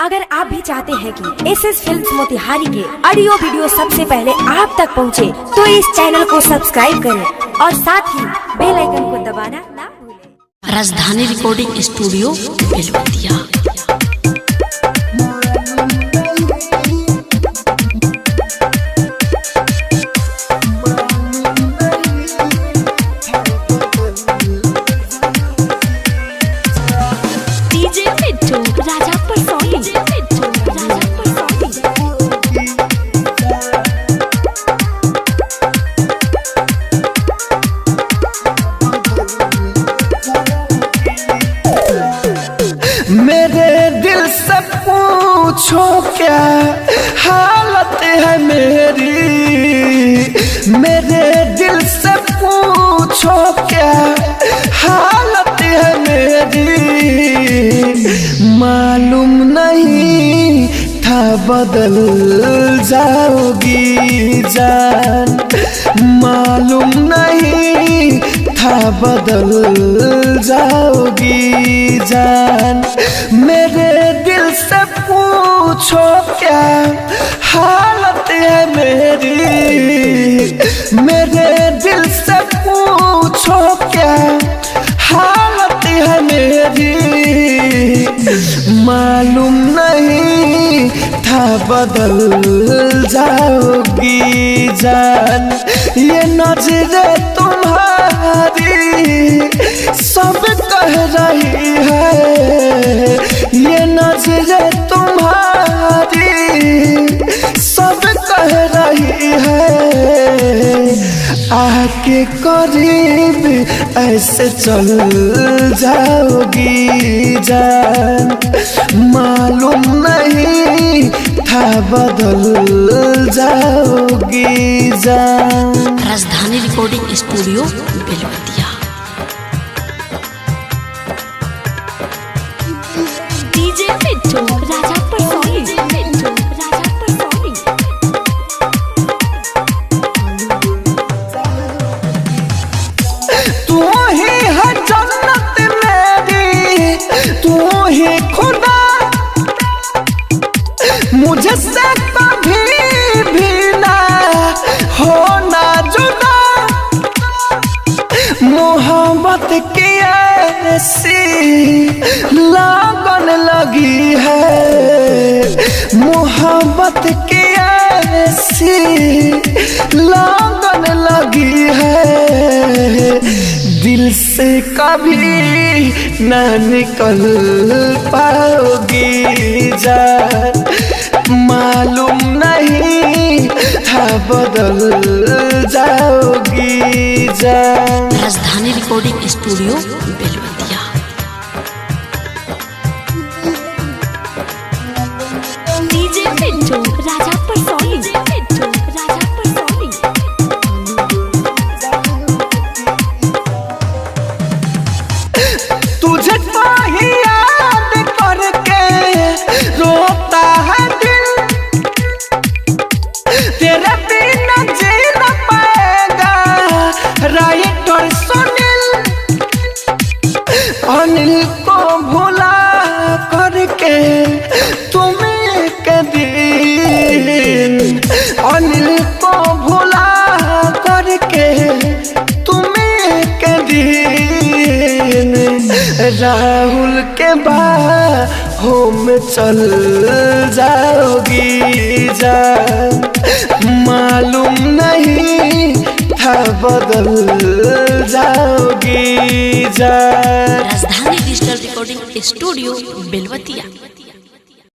अगर आप भी चाहते हैं कि SS फिल्म्स मोतिहारी के ऑडियो वीडियो सबसे पहले आप तक पहुंचे, तो इस चैनल को सब्सक्राइब करें और साथ ही बेल आइकन को दबाना ना भूलें। राजधानी रिकॉर्डिंग स्टूडियो बेलवतिया। मेरे दिल से पूछो क्या हालत है मेरी, मेरे दिल से पूछो क्या हालत है मेरी। मालूम नहीं था बदल जाओगी जान, मालूम नहीं था बदल जाओगी जान। मेरे दिल से पूछो क्या हालत है मेरी, मेरे दिल से पूछो क्या हालत है मेरी। मालूम नहीं था बदल जाओगी जान। ये नजरें तुम्हारी सब कह रही है, ये नजरें तुम्हारी सब कह रही है। आके करीब ऐसे चल जाओगी जान। मालूम नहीं था बदल जाओगी जान। राजधानी रिकॉर्डिंग स्टूडियो बेलवतिया। डीजे मिट्टू राजा परसोनी, राजा परसोनी। तू ही है जन्नत मेरी, तू ही खुदा, मुझे से कभी भी ना होना जुदा। मोहब्बत की ऐसी लगन लगी है, मोहब्बत की ऐसी लगन लगी है। दिल से कभी न निकल पाओगी जान। मालूम नहीं था बदल जाओगी जान। राजधानी रिकॉर्डिंग स्टूडियो बेलवतिया। डीजे मिट्टू राजा परसोनी, राजा परसोनी। तुझे तो ही याद करके रोता है दिल, तेरे बिना जी न पाएगा राइटर सुनील। अनिल को भुला करके तुम्हें के दिन, अनिल को भुला करके तुम्हें के दिन। राहुल के बाहों में चल जाओगी जान। मालूम नहीं था बदल जाओगी जान। राजधानी डिजिटल रिकॉर्डिंग स्टूडियो बेलवतिया।